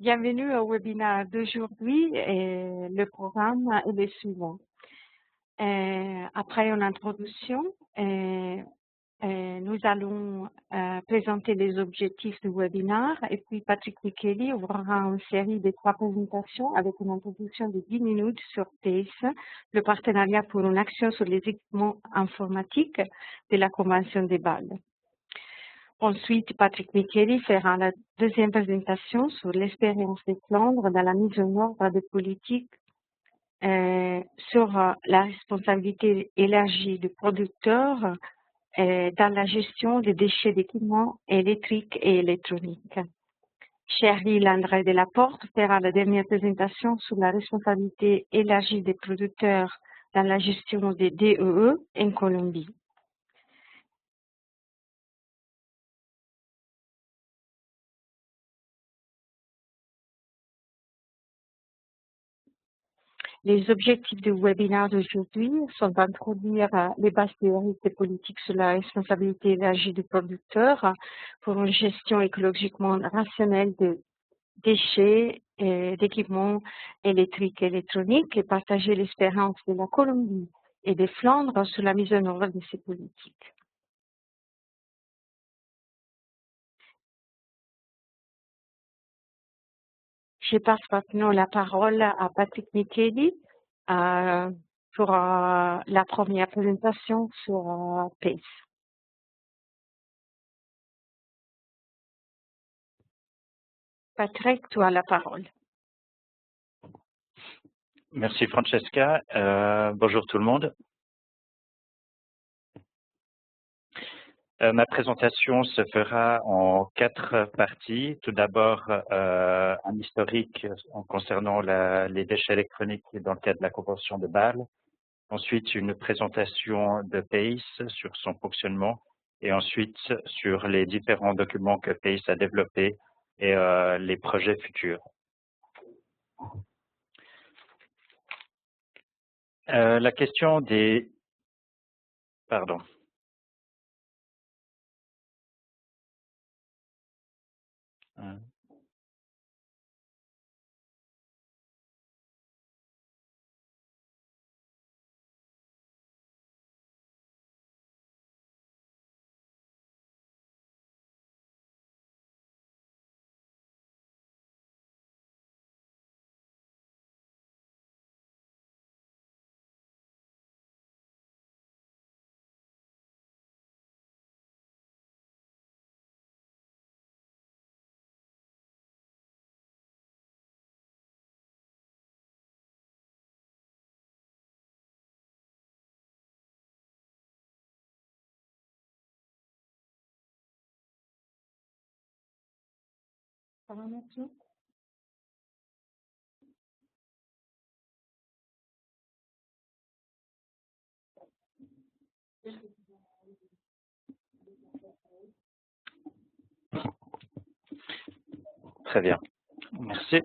Bienvenue au webinaire d'aujourd'hui. Le programme est le suivant. Après une introduction, nous allons présenter les objectifs du webinaire et puis Patrick Micheli ouvrira une série de 3 présentations avec une introduction de 10 minutes sur PACE, le partenariat pour une action sur les équipements informatiques de la Convention de Bâle. Ensuite, Patrick Micheli fera la deuxième présentation sur l'expérience des Flandres dans la mise en œuvre des politiques sur la responsabilité élargie du producteur dans la gestion des déchets d'équipements électriques et électroniques. Cheryl André de la Porte fera la dernière présentation sur la responsabilité élargie des producteurs dans la gestion des DEE en Colombie. Les objectifs du webinaire d'aujourd'hui sont d'introduire les bases théoriques des politiques sur la responsabilité élargie du producteur pour une gestion écologiquement rationnelle de déchets et d'équipements électriques et électroniques et partager l'expérience de la Colombie et des Flandres sur la mise en œuvre de ces politiques. Je passe maintenant la parole à Patrick Micheli pour la première présentation sur PACE. Patrick, tu as la parole. Merci Francesca. Bonjour tout le monde. Ma présentation se fera en 4 parties. Tout d'abord, un historique en concernant les déchets électroniques dans le cadre de la Convention de Bâle. Ensuite, une présentation de PACE sur son fonctionnement et ensuite sur les différents documents que PACE a développés et les projets futurs. La question des... Pardon. Ça va, merci. Très bien. Merci.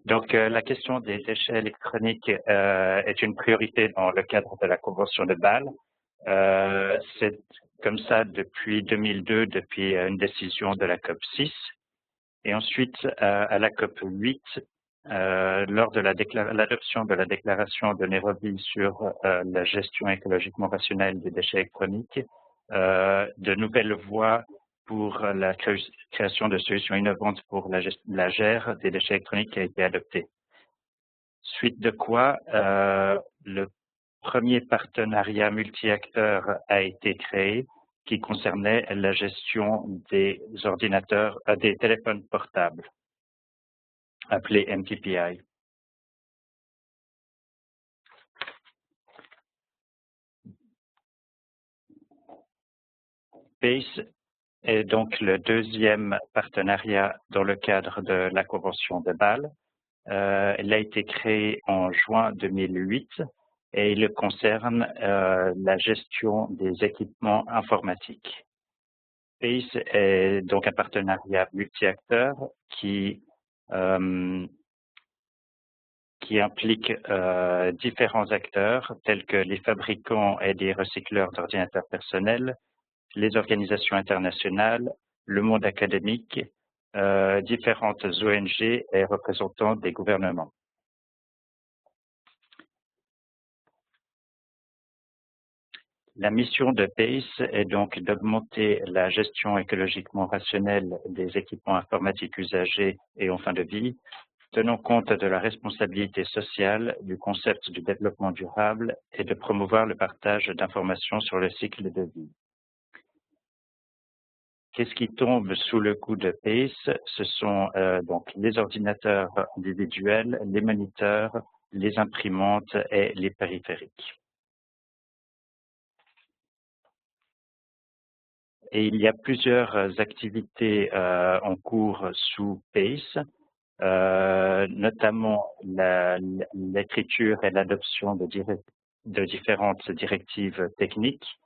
Donc, la question des déchets électroniques est une priorité dans le cadre de la Convention de Bâle. C'est comme ça depuis 2002, depuis une décision de la COP 6. Et ensuite, à la COP 8, lors de l'adoption de la déclaration de Nairobi sur la gestion écologiquement rationnelle des déchets électroniques, de nouvelles voies pour la création de solutions innovantes pour la gère des déchets électroniques a été adoptée. Suite de quoi, le premier partenariat multi-acteurs a été créé qui concernait la gestion des ordinateurs, des téléphones portables, appelés MTPI. PACE est donc le deuxième partenariat dans le cadre de la Convention de Bâle. Elle a été créée en juin 2008 et il concerne la gestion des équipements informatiques. PACE est donc un partenariat multi-acteurs qui implique différents acteurs tels que les fabricants et des recycleurs d'ordinateurs personnels, les organisations internationales, le monde académique, différentes ONG et représentants des gouvernements. La mission de PACE est donc d'augmenter la gestion écologiquement rationnelle des équipements informatiques usagés et en fin de vie, tenant compte de la responsabilité sociale, du concept du développement durable et de promouvoir le partage d'informations sur le cycle de vie. Qu'est-ce qui tombe sous le coup de PACE? Ce sont donc les ordinateurs individuels, les moniteurs, les imprimantes et les périphériques. Et il y a plusieurs activités en cours sous PACE, notamment l'écriture et l'adoption de différentes directives techniques.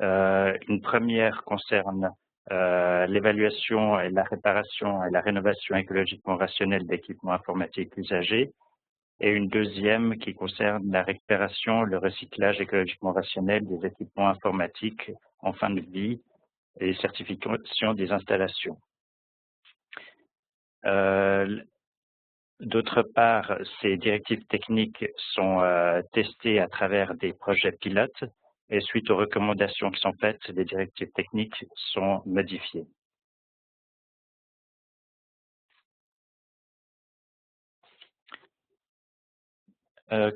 Une première concerne l'évaluation et la réparation et la rénovation écologiquement rationnelle d'équipements informatiques usagés, et une deuxième qui concerne la récupération, le recyclage écologiquement rationnel des équipements informatiques en fin de vie et les certifications des installations. D'autre part, ces directives techniques sont testées à travers des projets pilotes et suite aux recommandations qui sont faites, les directives techniques sont modifiées.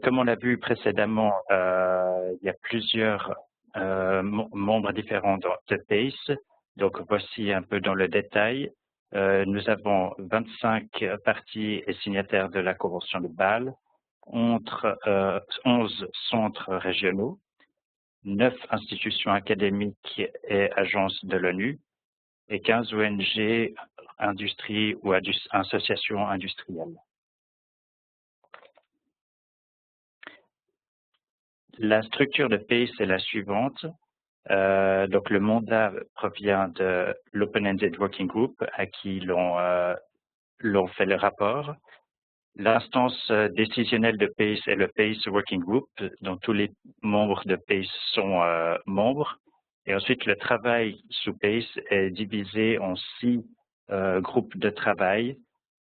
Comme on l'a vu précédemment, il y a plusieurs membres différents de PACE. Donc, voici un peu dans le détail. Nous avons 25 parties et signataires de la Convention de Bâle, 11 centres régionaux, 9 institutions académiques et agences de l'ONU et 15 ONG, industries ou associations industrielles. La structure de PACE est la suivante. Donc, le mandat provient de l'Open-Ended Working Group à qui l'on fait le rapport. L'instance décisionnelle de PACE est le PACE Working Group, dont tous les membres de PACE sont membres. Et ensuite, le travail sous PACE est divisé en 6 groupes de travail.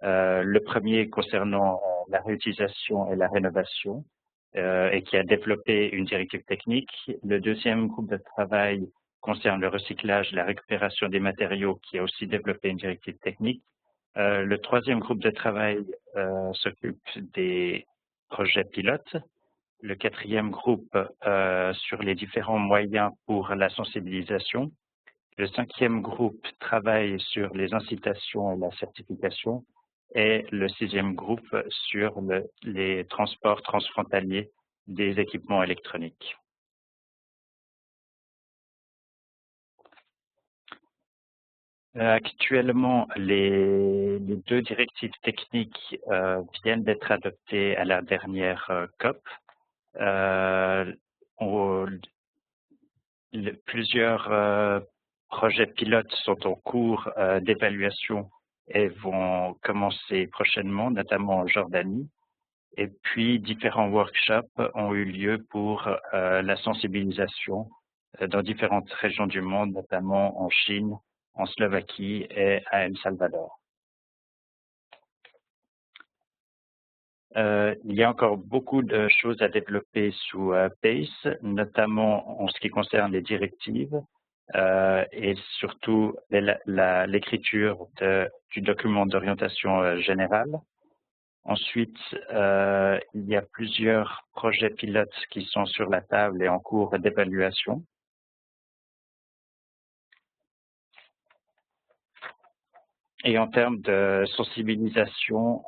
Le premier concernant la réutilisation et la rénovation, et qui a développé une directive technique. Le deuxième groupe de travail concerne le recyclage et la récupération des matériaux, qui a aussi développé une directive technique. Le troisième groupe de travail s'occupe des projets pilotes. Le quatrième groupe sur les différents moyens pour la sensibilisation. Le cinquième groupe travaille sur les incitations et la certification. Et le sixième groupe sur les transports transfrontaliers des équipements électroniques. Actuellement, les 2 directives techniques viennent d'être adoptées à la dernière COP. Plusieurs projets pilotes sont en cours d'évaluation et vont commencer prochainement, notamment en Jordanie. Et puis, différents workshops ont eu lieu pour la sensibilisation dans différentes régions du monde, notamment en Chine, en Slovaquie et à El Salvador. Il y a encore beaucoup de choses à développer sous PACE, notamment en ce qui concerne les directives et surtout l'écriture du document d'orientation générale. Ensuite, il y a plusieurs projets pilotes qui sont sur la table et en cours d'évaluation. Et en termes de sensibilisation,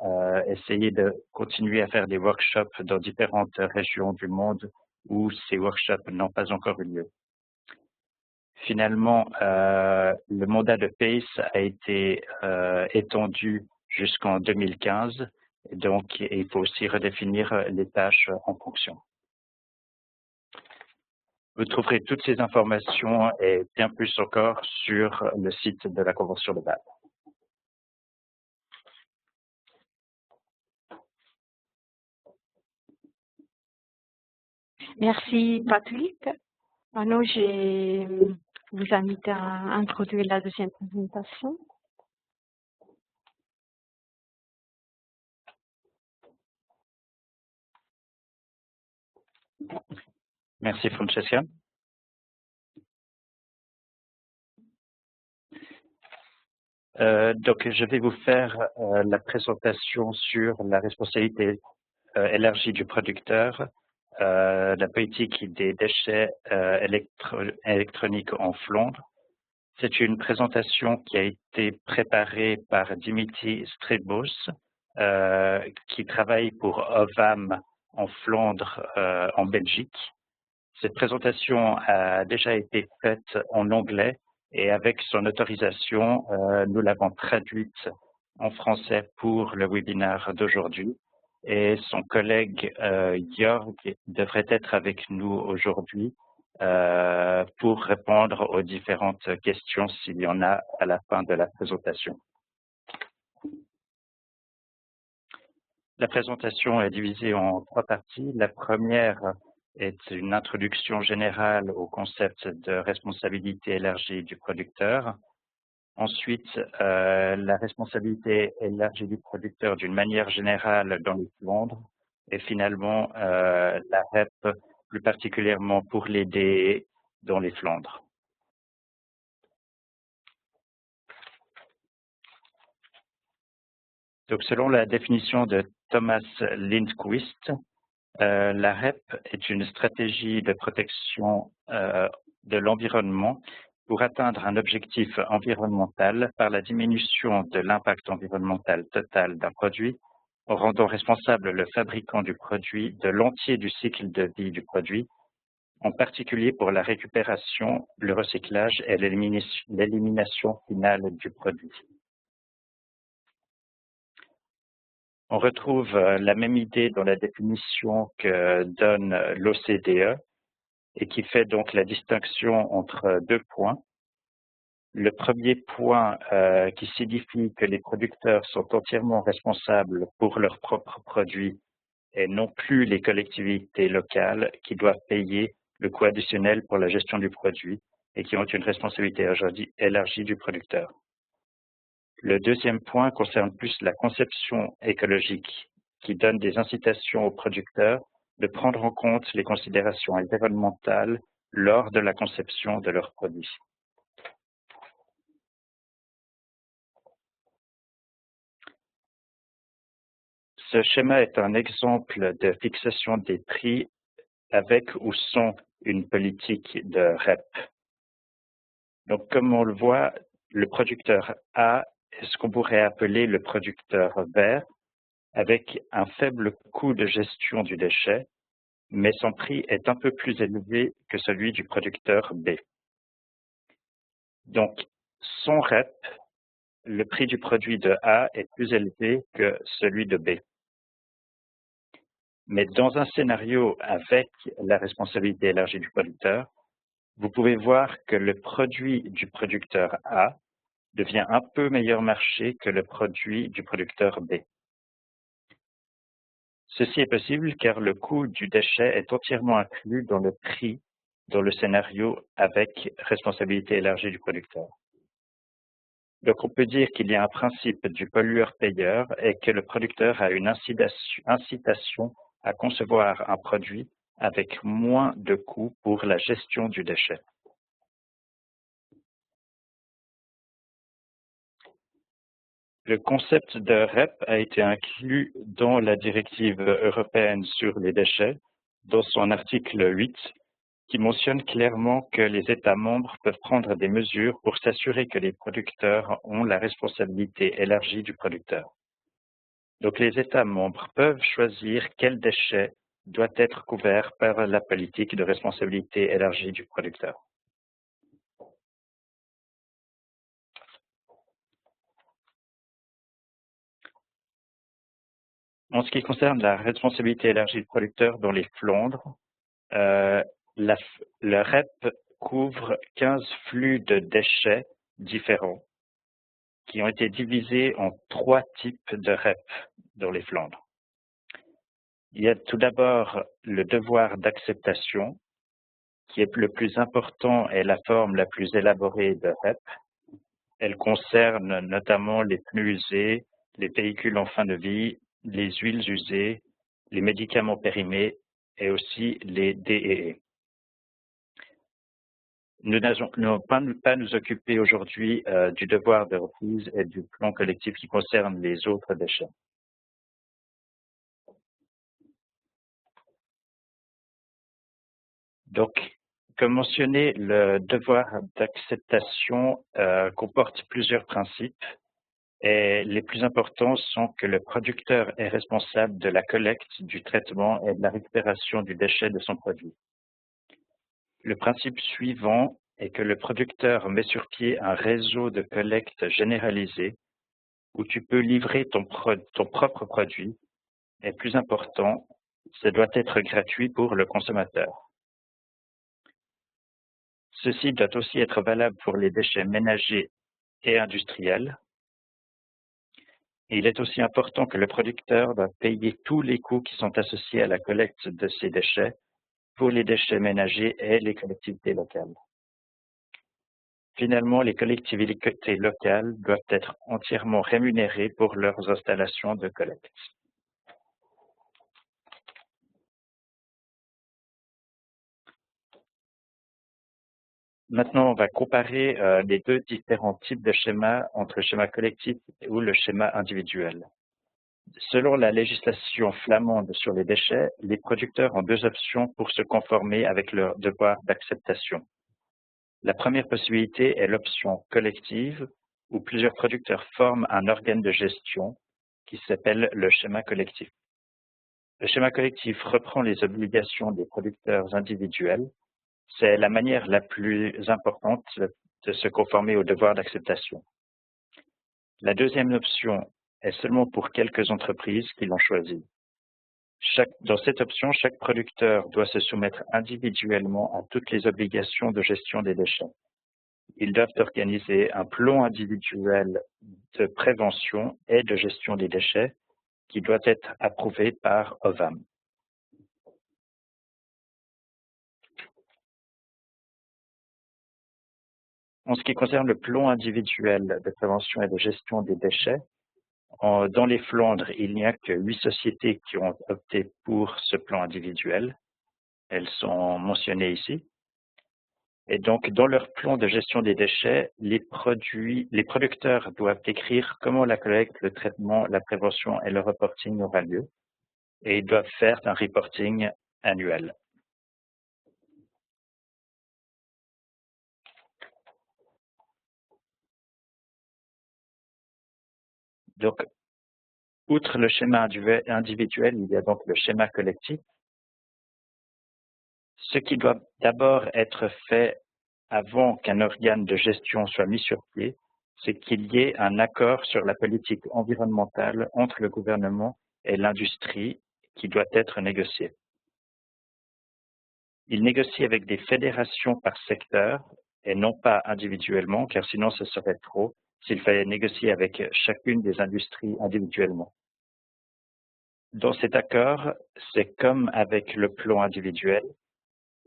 essayer de continuer à faire des workshops dans différentes régions du monde où ces workshops n'ont pas encore eu lieu. Finalement, le mandat de PACE a été étendu jusqu'en 2015. Donc, il faut aussi redéfinir les tâches en fonction. Vous trouverez toutes ces informations et bien plus encore sur le site de la Convention de Bâle. Merci Patrick. Maintenant, je vous invite à introduire la deuxième présentation. Merci Francesca. Donc, je vais vous faire la présentation sur la responsabilité élargie du producteur, la politique des déchets électroniques en Flandre. C'est une présentation qui a été préparée par Dimitri Strebos, qui travaille pour OVAM en Flandre, en Belgique. Cette présentation a déjà été faite en anglais et avec son autorisation, nous l'avons traduite en français pour le webinaire d'aujourd'hui. Et son collègue Jörg devrait être avec nous aujourd'hui pour répondre aux différentes questions s'il y en a à la fin de la présentation. La présentation est divisée en 3 parties. La première est une introduction générale au concept de responsabilité élargie du producteur. Ensuite, la responsabilité élargie du producteur d'une manière générale dans les Flandres. Et finalement, la REP plus particulièrement pour les DE dans les Flandres. Donc, selon la définition de Thomas Lindquist, la REP est une stratégie de protection de l'environnement pour atteindre un objectif environnemental par la diminution de l'impact environnemental total d'un produit, en rendant responsable le fabricant du produit de l'entier du cycle de vie du produit, en particulier pour la récupération, le recyclage et l'élimination finale du produit. On retrouve la même idée dans la définition que donne l'OCDE et qui fait donc la distinction entre 2 points. Le premier point qui signifie que les producteurs sont entièrement responsables pour leurs propres produits et non plus les collectivités locales qui doivent payer le coût additionnel pour la gestion du produit et qui ont une responsabilité élargie du producteur. Le deuxième point concerne plus la conception écologique qui donne des incitations aux producteurs de prendre en compte les considérations environnementales lors de la conception de leurs produits. Ce schéma est un exemple de fixation des prix avec ou sans une politique de REP. Donc, comme on le voit, le producteur A est ce qu'on pourrait appeler le producteur vert, avec un faible coût de gestion du déchet, mais son prix est un peu plus élevé que celui du producteur B. Donc, sans REP, le prix du produit de A est plus élevé que celui de B. Mais dans un scénario avec la responsabilité élargie du producteur, vous pouvez voir que le produit du producteur A devient un peu meilleur marché que le produit du producteur B. Ceci est possible car le coût du déchet est entièrement inclus dans le prix dans le scénario avec responsabilité élargie du producteur. Donc on peut dire qu'il y a un principe du pollueur-payeur et que le producteur a une incitation à concevoir un produit avec moins de coûts pour la gestion du déchet. Le concept de REP a été inclus dans la directive européenne sur les déchets, dans son article 8, qui mentionne clairement que les États membres peuvent prendre des mesures pour s'assurer que les producteurs ont la responsabilité élargie du producteur. Donc les États membres peuvent choisir quel déchet doit être couvert par la politique de responsabilité élargie du producteur. En ce qui concerne la responsabilité élargie du producteur dans les Flandres, le REP couvre 15 flux de déchets différents qui ont été divisés en 3 types de REP dans les Flandres. Il y a tout d'abord le devoir d'acceptation, qui est le plus important et la forme la plus élaborée de REP. Elle concerne notamment les pneus usés, les véhicules en fin de vie, les huiles usées, les médicaments périmés et aussi les DEE. Nous n'allons pas nous occuper aujourd'hui du devoir de reprise et du plan collectif qui concerne les autres déchets. Donc, comme mentionné, le devoir d'acceptation comporte plusieurs principes et les plus importants sont que le producteur est responsable de la collecte, du traitement et de la récupération du déchet de son produit. Le principe suivant est que le producteur met sur pied un réseau de collecte généralisé où tu peux livrer ton propre produit et plus important, ça doit être gratuit pour le consommateur. Ceci doit aussi être valable pour les déchets ménagers et industriels. Il est aussi important que le producteur doit payer tous les coûts qui sont associés à la collecte de ces déchets pour les déchets ménagers et les collectivités locales. Finalement, les collectivités locales doivent être entièrement rémunérées pour leurs installations de collecte. Maintenant, on va comparer les deux différents types de schémas entre le schéma collectif ou le schéma individuel. Selon la législation flamande sur les déchets, les producteurs ont deux options pour se conformer avec leur devoir d'acceptation. La première possibilité est l'option collective, où plusieurs producteurs forment un organe de gestion qui s'appelle le schéma collectif. Le schéma collectif reprend les obligations des producteurs individuels. C'est la manière la plus importante de se conformer au devoir d'acceptation. La deuxième option est seulement pour quelques entreprises qui l'ont choisi. Dans cette option, chaque producteur doit se soumettre individuellement à toutes les obligations de gestion des déchets. Ils doivent organiser un plan individuel de prévention et de gestion des déchets qui doit être approuvé par OVAM. En ce qui concerne le plan individuel de prévention et de gestion des déchets, dans les Flandres, il n'y a que 8 sociétés qui ont opté pour ce plan individuel. Elles sont mentionnées ici. Et donc, dans leur plan de gestion des déchets, les producteurs doivent décrire comment la collecte, le traitement, la prévention et le reporting aura lieu. Et ils doivent faire un reporting annuel. Donc, outre le schéma individuel, il y a donc le schéma collectif. Ce qui doit d'abord être fait avant qu'un organe de gestion soit mis sur pied, c'est qu'il y ait un accord sur la politique environnementale entre le gouvernement et l'industrie qui doit être négocié. Il négocie avec des fédérations par secteur et non pas individuellement, car sinon ce serait trop s'il fallait négocier avec chacune des industries individuellement. Dans cet accord, c'est comme avec le plan individuel,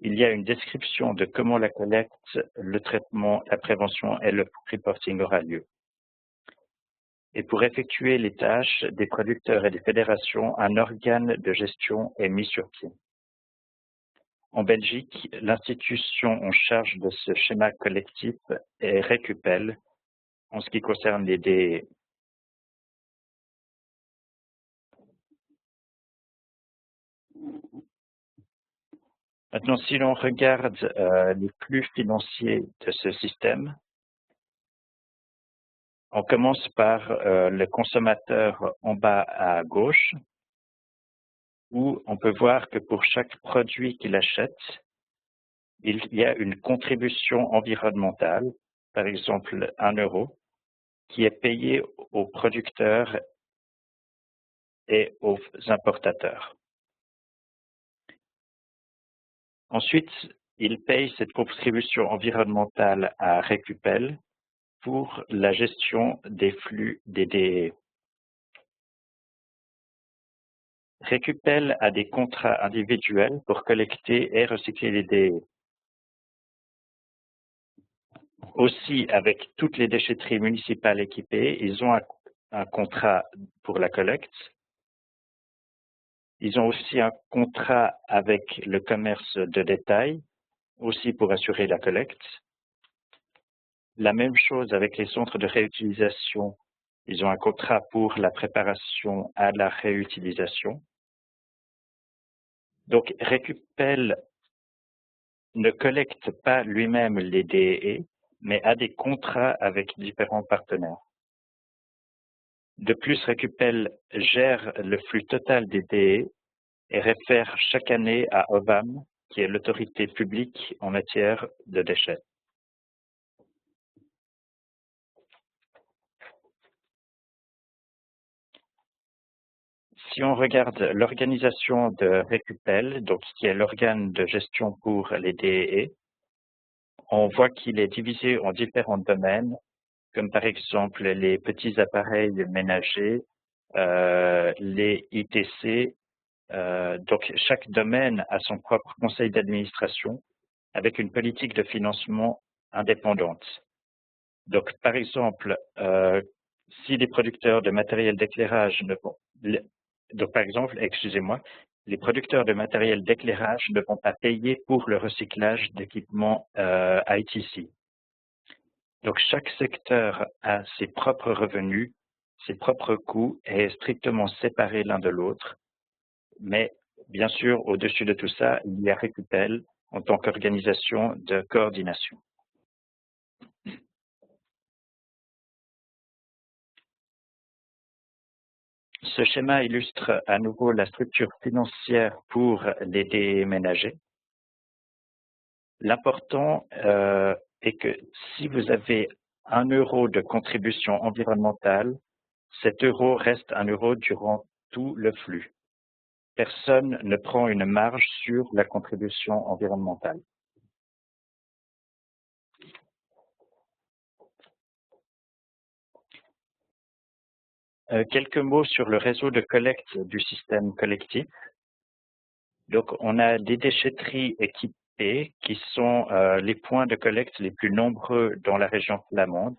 il y a une description de comment la collecte, le traitement, la prévention et le reporting aura lieu. Et pour effectuer les tâches des producteurs et des fédérations, un organe de gestion est mis sur pied. En Belgique, l'institution en charge de ce schéma collectif est Recupel en ce qui concerne les DE. Maintenant, si l'on regarde les flux financiers de ce système, on commence par le consommateur en bas à gauche, où on peut voir que pour chaque produit qu'il achète, il y a une contribution environnementale, par exemple 1 €, qui est payée aux producteurs et aux importateurs. Ensuite, il paye cette contribution environnementale à Recupel pour la gestion des flux des DE. Recupel a des contrats individuels pour collecter et recycler les DE. Aussi, avec toutes les déchetteries municipales équipées, ils ont un contrat pour la collecte. Ils ont aussi un contrat avec le commerce de détail, aussi pour assurer la collecte. La même chose avec les centres de réutilisation. Ils ont un contrat pour la préparation à la réutilisation. Donc, Recupel ne collecte pas lui-même les DEE, mais a des contrats avec différents partenaires. De plus, Recupel gère le flux total des DEE et réfère chaque année à OVAM, qui est l'autorité publique en matière de déchets. Si on regarde l'organisation de Recupel, donc qui est l'organe de gestion pour les DEE, on voit qu'il est divisé en différents domaines, comme par exemple les petits appareils ménagers, les ITC. Donc chaque domaine a son propre conseil d'administration avec une politique de financement indépendante. Donc par exemple, si les producteurs de matériel d'éclairage ne vont, donc par exemple, excusez-moi, les producteurs de matériel d'éclairage ne vont pas payer pour le recyclage d'équipements ITC. Donc chaque secteur a ses propres revenus, ses propres coûts et est strictement séparé l'un de l'autre. Mais bien sûr, au-dessus de tout ça, il y a Recupel en tant qu'organisation de coordination. Ce schéma illustre à nouveau la structure financière pour les déménagers. L'important est que si vous avez 1 euro de contribution environnementale, cet euro reste 1 euro durant tout le flux. Personne ne prend une marge sur la contribution environnementale. Quelques mots sur le réseau de collecte du système collectif. Donc, on a des déchetteries équipées qui sont les points de collecte les plus nombreux dans la région flamande.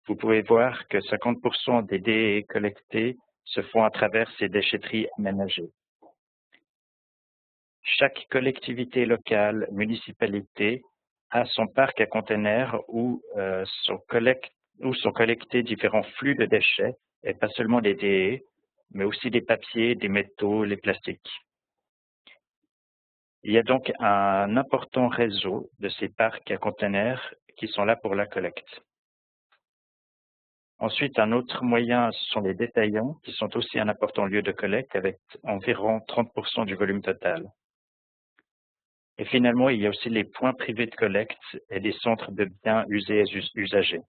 Vous pouvez voir que 50% des déchets collectés se font à travers ces déchetteries aménagées. Chaque collectivité locale, municipalité, a son parc à containers où sont collectés différents flux de déchets, et pas seulement des déchets, mais aussi des papiers, des métaux, les plastiques. Il y a donc un important réseau de ces parcs à containers qui sont là pour la collecte. Ensuite, un autre moyen, ce sont les détaillants, qui sont aussi un important lieu de collecte avec environ 30% du volume total. Et finalement, il y a aussi les points privés de collecte et des centres de biens usés et usagés.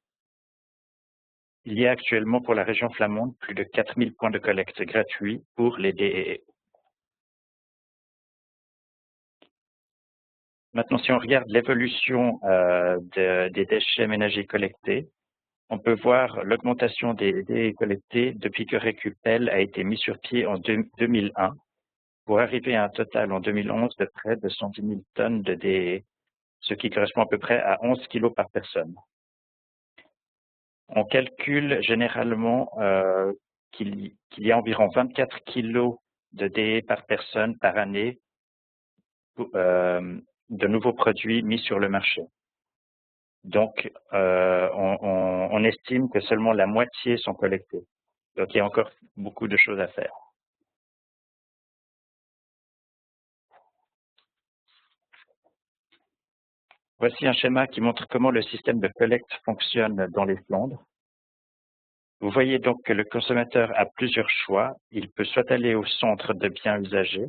Il y a actuellement pour la région flamande plus de 4000 points de collecte gratuits pour les DEE. Maintenant, si on regarde l'évolution des déchets ménagers collectés, on peut voir l'augmentation des déchets collectés depuis que Recupel a été mis sur pied en 2001 pour arriver à un total en 2011 de près de 110 000 tonnes de déchets, ce qui correspond à peu près à 11 kilos par personne. On calcule généralement qu'il y a environ 24 kilos de déchets par personne par année de nouveaux produits mis sur le marché. Donc, on estime que seulement la moitié sont collectés. Donc, il y a encore beaucoup de choses à faire. Voici un schéma qui montre comment le système de collecte fonctionne dans les Flandres. Vous voyez donc que le consommateur a plusieurs choix. Il peut soit aller au centre de biens usagés,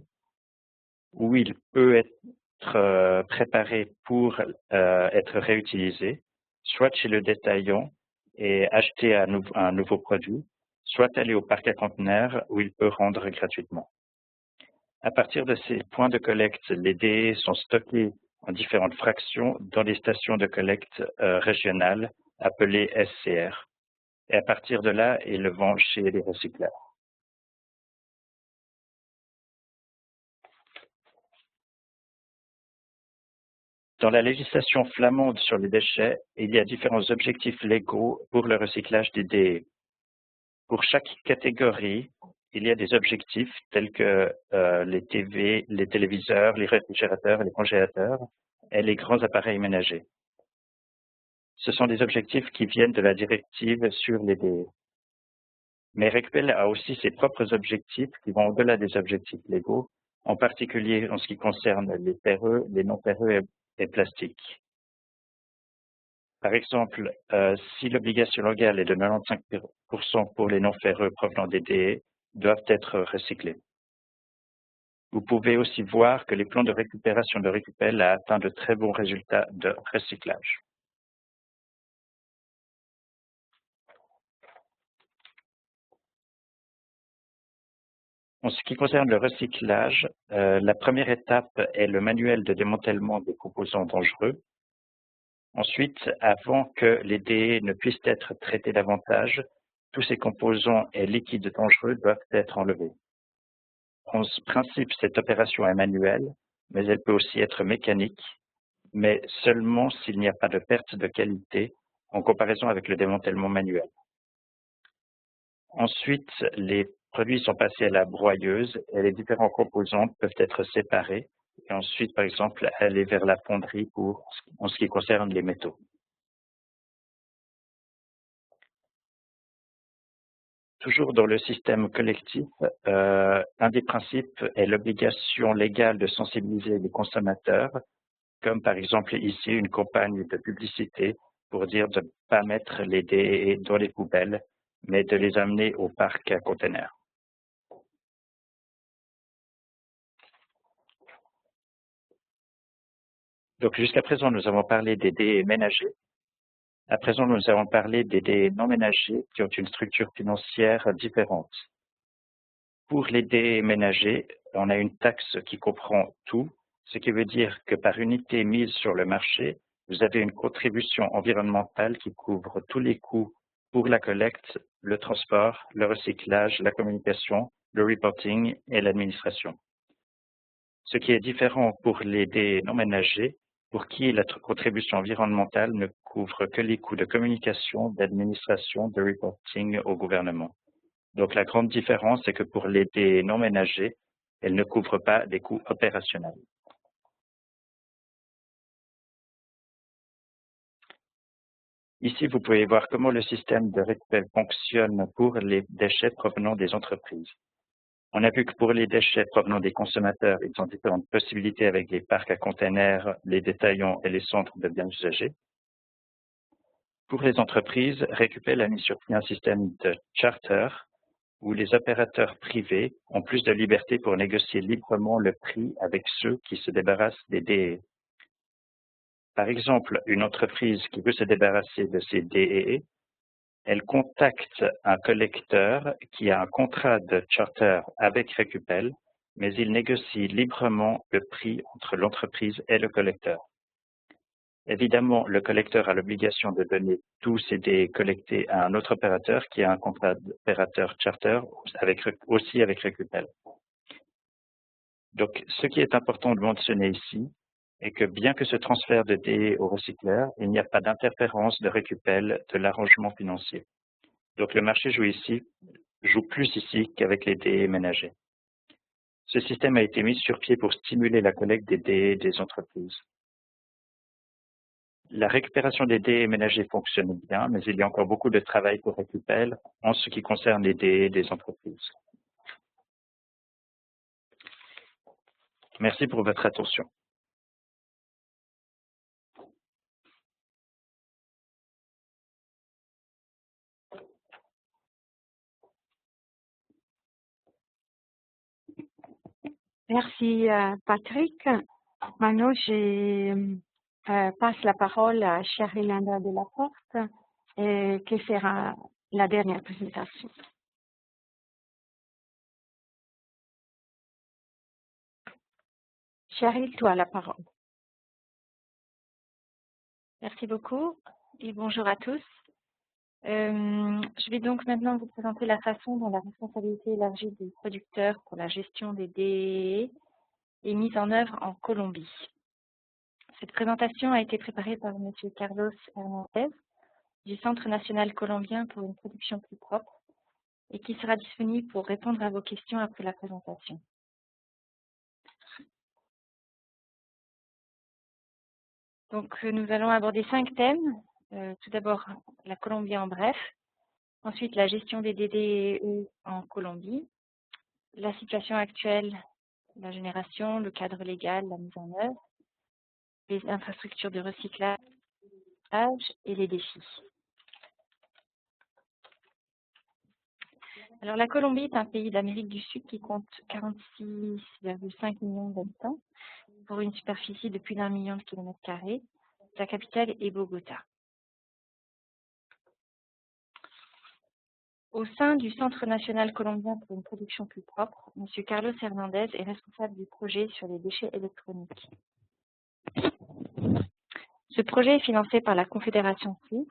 où il peut être préparé pour être réutilisé, soit chez le détaillant et acheter un nouveau produit, soit aller au parc à conteneurs où il peut rendre gratuitement. À partir de ces points de collecte, les déchets sont stockés en différentes fractions dans les stations de collecte régionales appelées SCR. Et à partir de là, ils le vendent chez les recycleurs. Dans la législation flamande sur les déchets, il y a différents objectifs légaux pour le recyclage des déchets. Pour chaque catégorie, il y a des objectifs tels que les TV, les téléviseurs, les réfrigérateurs, les congélateurs et les grands appareils ménagers. Ce sont des objectifs qui viennent de la directive sur les DE. Mais Recpel a aussi ses propres objectifs qui vont au-delà des objectifs légaux, en particulier en ce qui concerne les ferreux, les non-ferreux et plastiques. Par exemple, si l'obligation légale est de 95% pour les non-ferreux provenant des DE, doivent être recyclés. Vous pouvez aussi voir que les plans de récupération de Recpel a atteint de très bons résultats de recyclage. En ce qui concerne le recyclage, la première étape est le manuel de démantèlement des composants dangereux. Ensuite, avant que les DE ne puissent être traités davantage, tous ces composants et liquides dangereux doivent être enlevés. En principe, cette opération est manuelle, mais elle peut aussi être mécanique, mais seulement s'il n'y a pas de perte de qualité en comparaison avec le démantèlement manuel. Ensuite, les produits sont passés à la broyeuse et les différents composants peuvent être séparés et ensuite, par exemple, aller vers la fonderie en ce qui concerne les métaux. Toujours dans le système collectif, un des principes est l'obligation légale de sensibiliser les consommateurs, comme par exemple ici une campagne de publicité pour dire de ne pas mettre les DE dans les poubelles, mais de les amener au parc à containers. Donc jusqu'à présent, nous avons parlé des DE ménagers. À présent, nous avons parlé des DE non ménagers qui ont une structure financière différente. Pour les DE ménagers, on a une taxe qui comprend tout, ce qui veut dire que par unité mise sur le marché, vous avez une contribution environnementale qui couvre tous les coûts pour la collecte, le transport, le recyclage, la communication, le reporting et l'administration. Ce qui est différent pour les DE non ménagers, pour qui la contribution environnementale ne couvre que les coûts de communication, d'administration, de reporting au gouvernement. Donc la grande différence, c'est que pour les DE non ménagers, elle ne couvre pas les coûts opérationnels. Ici, vous pouvez voir comment le système de Recpel fonctionne pour les déchets provenant des entreprises. On a vu que pour les déchets provenant des consommateurs, ils ont différentes possibilités avec les parcs à containers, les détaillants et les centres de biens usagés. Pour les entreprises, Recpel a mis sur pied un système de charter où les opérateurs privés ont plus de liberté pour négocier librement le prix avec ceux qui se débarrassent des DE. Par exemple, une entreprise qui veut se débarrasser de ses DE, elle contacte un collecteur qui a un contrat de charter avec Recpel, mais il négocie librement le prix entre l'entreprise et le collecteur. Évidemment, le collecteur a l'obligation de donner tous ses DE collectés à un autre opérateur qui a un contrat d'opérateur charter aussi avec Recpel. Donc, ce qui est important de mentionner ici est que bien que ce transfert de DE au recycleur, il n'y a pas d'interférence de Recpel de l'arrangement financier. Donc, le marché joue plus ici qu'avec les DE ménagers. Ce système a été mis sur pied pour stimuler la collecte des DE des entreprises. La récupération des DE ménagers fonctionne bien, mais il y a encore beaucoup de travail pour Recpel en ce qui concerne les DE des entreprises. Merci pour votre attention. Merci Patrick. Maintenant, je passe la parole à Cheryl Linda de la Porte qui fera la dernière présentation. Cheryl, tu as la parole. Merci beaucoup et bonjour à tous. Je vais donc maintenant vous présenter la façon dont la responsabilité élargie des producteurs pour la gestion des DE est mise en œuvre en Colombie. Cette présentation a été préparée par M. Carlos Hernandez du Centre national colombien pour une production plus propre et qui sera disponible pour répondre à vos questions après la présentation. Donc, nous allons aborder 5 thèmes. Tout d'abord, la Colombie en bref. Ensuite, la gestion des DDE en Colombie. La situation actuelle, la génération, le cadre légal, la mise en œuvre, les infrastructures de recyclage et les défis. Alors, la Colombie est un pays d'Amérique du Sud qui compte 46,5 millions d'habitants pour une superficie de plus d'1 million de kilomètres carrés. Sa capitale est Bogota. Au sein du Centre national colombien pour une production plus propre, M. Carlos Hernandez est responsable du projet sur les déchets électroniques. Ce projet est financé par la Confédération suisse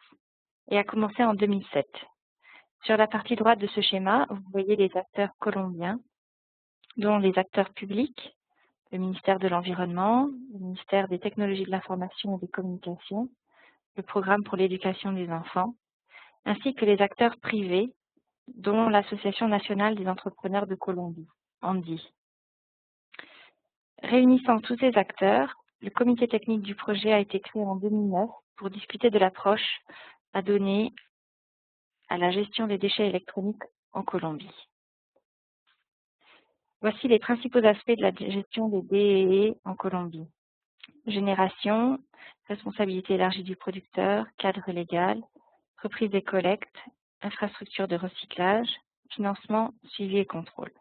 et a commencé en 2007. Sur la partie droite de ce schéma, vous voyez les acteurs colombiens, dont les acteurs publics, le ministère de l'Environnement, le ministère des Technologies de l'Information et des Communications, le Programme pour l'éducation des enfants, ainsi que les acteurs privés, dont l'Association nationale des entrepreneurs de Colombie, ANDI. Réunissant tous ces acteurs, le comité technique du projet a été créé en 2009 pour discuter de l'approche à donner à la gestion des déchets électroniques en Colombie. Voici les principaux aspects de la gestion des DEE en Colombie. Génération, responsabilité élargie du producteur, cadre légal, reprise des collectes, infrastructure de recyclage, financement, suivi et contrôle.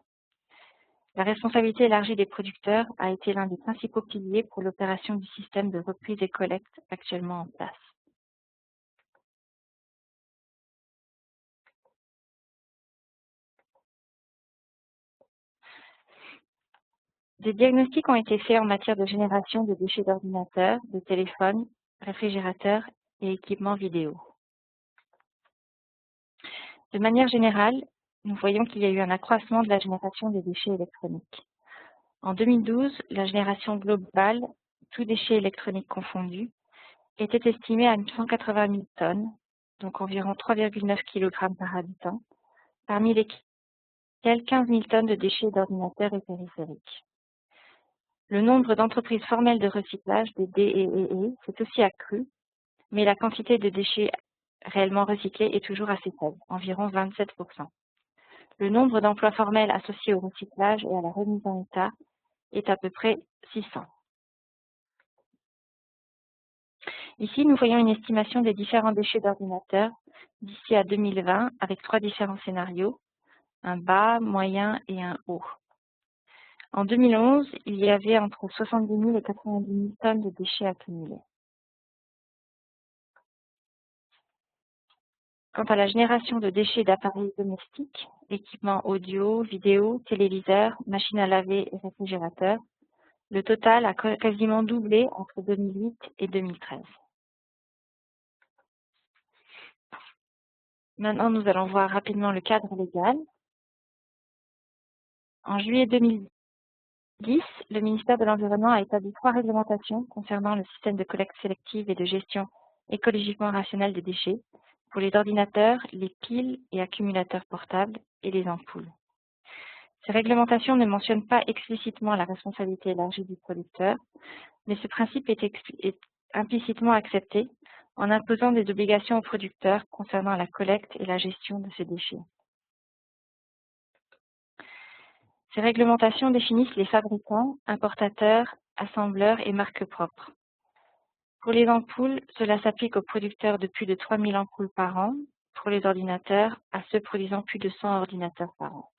La responsabilité élargie des producteurs a été l'un des principaux piliers pour l'opération du système de reprise et collecte actuellement en place. Des diagnostics ont été faits en matière de génération de déchets d'ordinateurs, de téléphones, réfrigérateurs et équipements vidéo. De manière générale, nous voyons qu'il y a eu un accroissement de la génération des déchets électroniques. En 2012, la génération globale, tous déchets électroniques confondus, était estimée à 180 000 tonnes, donc environ 3,9 kg par habitant, parmi lesquels 15 000 tonnes de déchets d'ordinateurs et périphériques. Le nombre d'entreprises formelles de recyclage des DEE s'est aussi accru, mais la quantité de déchets réellement recyclés est toujours assez faible, environ 27%. Le nombre d'emplois formels associés au recyclage et à la remise en état est à peu près 600. Ici, nous voyons une estimation des différents déchets d'ordinateurs d'ici à 2020 avec 3 différents scénarios, un bas, moyen et un haut. En 2011, il y avait entre 70 000 et 90 000 tonnes de déchets accumulés. Quant à la génération de déchets d'appareils domestiques, équipements audio, vidéo, téléviseurs, machines à laver et réfrigérateurs, le total a quasiment doublé entre 2008 et 2013. Maintenant, nous allons voir rapidement le cadre légal. En juillet 2010, le ministère de l'Environnement a établi 3 réglementations concernant le système de collecte sélective et de gestion écologiquement rationnelle des déchets pour les ordinateurs, les piles et accumulateurs portables et les ampoules. Ces réglementations ne mentionnent pas explicitement la responsabilité élargie du producteur, mais ce principe est implicitement accepté en imposant des obligations aux producteurs concernant la collecte et la gestion de ces déchets. Ces réglementations définissent les fabricants, importateurs, assembleurs et marques propres. Pour les ampoules, cela s'applique aux producteurs de plus de 3 000 ampoules par an, pour les ordinateurs, à ceux produisant plus de 100 ordinateurs par an.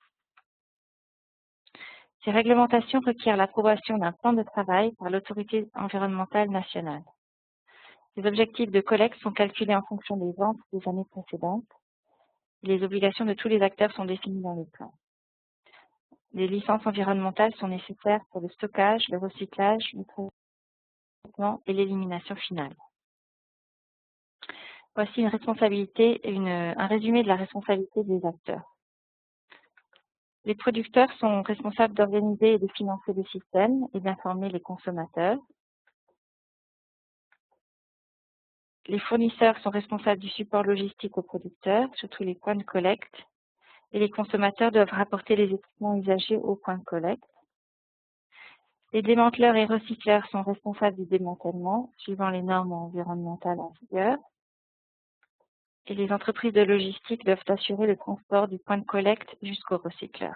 Ces réglementations requièrent l'approbation d'un plan de travail par l'autorité environnementale nationale. Les objectifs de collecte sont calculés en fonction des ventes des années précédentes. Les obligations de tous les acteurs sont définies dans le plan. Les licences environnementales sont nécessaires pour le stockage, le recyclage, le traitement et l'élimination finale. Voici un résumé de la responsabilité des acteurs. Les producteurs sont responsables d'organiser et de financer le système et d'informer les consommateurs. Les fournisseurs sont responsables du support logistique aux producteurs, surtout les points de collecte. et les consommateurs doivent rapporter les équipements usagés au point de collecte. Les démanteleurs et recycleurs sont responsables du démantèlement, suivant les normes environnementales en vigueur. Et les entreprises de logistique doivent assurer le transport du point de collecte jusqu'au recycleur.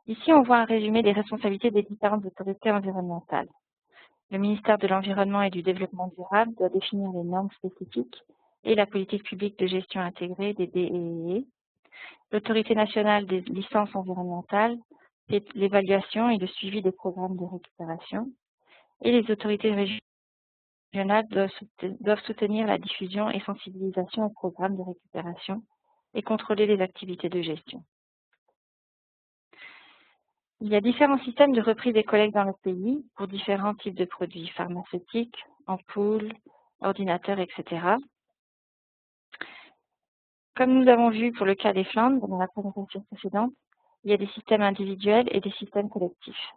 Ici, on voit un résumé des responsabilités des différentes autorités environnementales. Le ministère de l'Environnement et du Développement durable doit définir les normes spécifiques et la politique publique de gestion intégrée des DEE. L'Autorité nationale des licences environnementales fait l'évaluation et le suivi des programmes de récupération. Et les autorités régionales doivent soutenir la diffusion et sensibilisation aux programmes de récupération et contrôler les activités de gestion. Il y a différents systèmes de reprise et collecte dans le pays pour différents types de produits pharmaceutiques, ampoules, ordinateurs, etc. Comme nous avons vu pour le cas des Flandres dans la présentation précédente, il y a des systèmes individuels et des systèmes collectifs.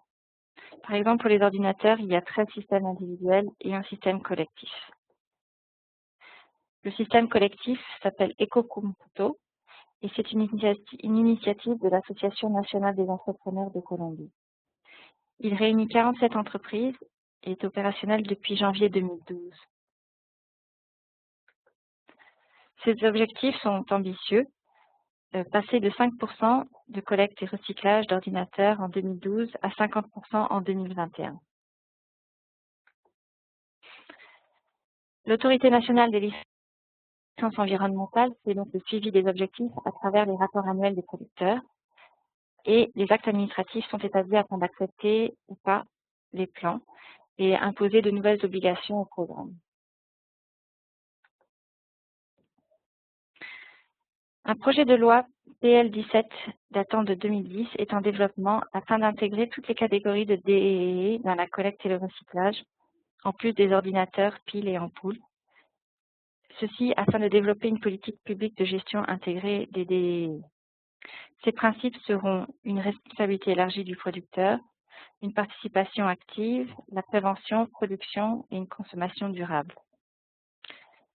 Par exemple, pour les ordinateurs, il y a 13 systèmes individuels et un système collectif. Le système collectif s'appelle EcoComputo et c'est une initiative de l'Association nationale des entrepreneurs de Colombie. Il réunit 47 entreprises et est opérationnel depuis janvier 2012. Ces objectifs sont ambitieux, passer de 5% de collecte et recyclage d'ordinateurs en 2012 à 50% en 2021. L'Autorité nationale des licences environnementales fait donc le suivi des objectifs à travers les rapports annuels des producteurs et les actes administratifs sont établis afin d'accepter ou pas les plans et imposer de nouvelles obligations au programme. Un projet de loi PL17 datant de 2010 est en développement afin d'intégrer toutes les catégories de DEE dans la collecte et le recyclage, en plus des ordinateurs, piles et ampoules. Ceci afin de développer une politique publique de gestion intégrée des DEE. Ces principes seront une responsabilité élargie du producteur, une participation active, la prévention, production et une consommation durable.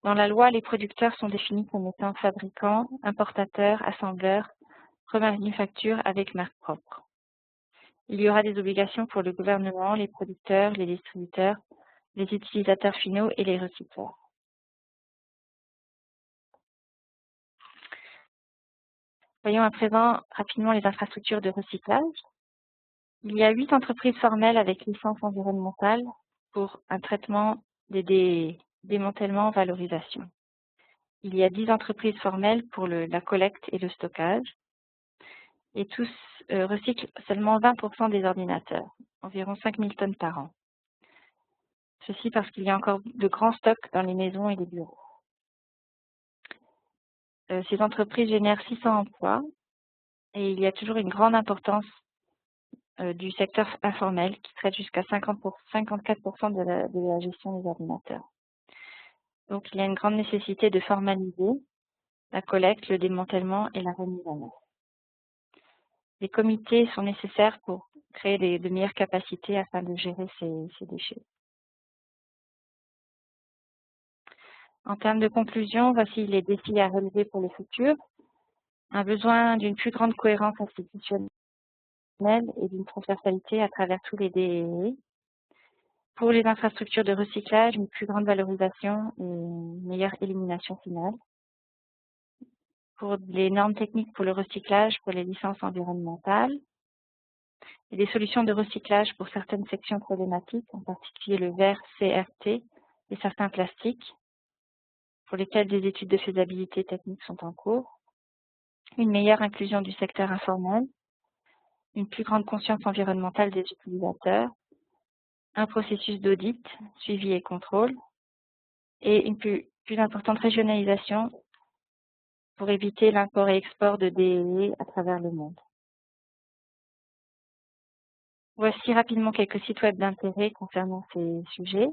Dans la loi, les producteurs sont définis comme étant fabricants, importateurs, assembleurs, remanufactures avec marque propre. Il y aura des obligations pour le gouvernement, les producteurs, les distributeurs, les utilisateurs finaux et les recycleurs. Voyons à présent rapidement les infrastructures de recyclage. Il y a 8 entreprises formelles avec licence environnementale pour un traitement des démantèlements valorisation. Il y a 10 entreprises formelles pour la collecte et le stockage. Et tous recyclent seulement 20% des ordinateurs, environ 5000 tonnes par an. Ceci parce qu'il y a encore de grands stocks dans les maisons et les bureaux. Ces entreprises génèrent 600 emplois et il y a toujours une grande importance du secteur informel qui traite jusqu'à 54% de la gestion des ordinateurs. Donc il y a une grande nécessité de formaliser la collecte, le démantèlement et la remise en œuvre. Les comités sont nécessaires pour créer de meilleures capacités afin de gérer ces déchets. En termes de conclusion, voici les défis à relever pour le futur. Un besoin d'une plus grande cohérence institutionnelle et d'une transversalité à travers tous les DEE. Pour les infrastructures de recyclage, une plus grande valorisation et une meilleure élimination finale. Pour les normes techniques pour le recyclage, pour les licences environnementales. Et des solutions de recyclage pour certaines sections problématiques, en particulier le verre CRT et certains plastiques, pour lesquels des études de faisabilité technique sont en cours. Une meilleure inclusion du secteur informel, une plus grande conscience environnementale des utilisateurs, un processus d'audit, suivi et contrôle, et une plus importante régionalisation pour éviter l'import et export de DEE à travers le monde. Voici rapidement quelques sites web d'intérêt concernant ces sujets.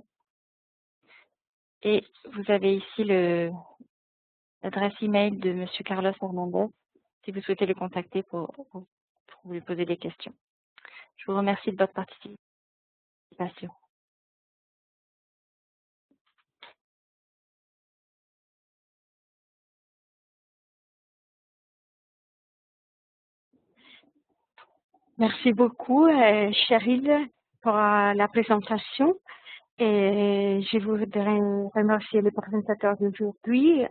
Et vous avez ici l'adresse email de M. Carlos Hernandez, si vous souhaitez le contacter pour lui poser des questions. Je vous remercie de votre participation. Merci beaucoup, Cheryl, pour la présentation. Et je voudrais remercier le présentateur d'aujourd'hui,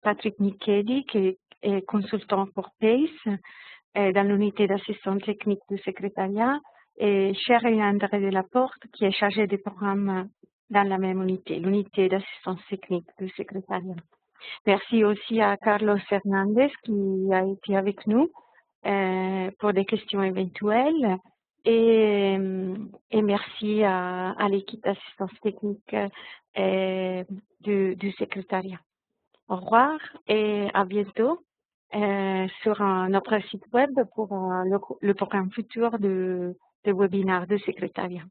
Patrick Micheli, qui est consultant pour PACE dans l'unité d'assistance technique du secrétariat, et Cheryl André Delaporte, qui est chargé des programmes dans la même unité, l'unité d'assistance technique du secrétariat. Merci aussi à Carlos Hernandez qui a été avec nous pour des questions éventuelles et merci à l'équipe d'assistance technique du secrétariat. Au revoir et à bientôt sur notre site web pour le programme futur de webinaire du secrétariat.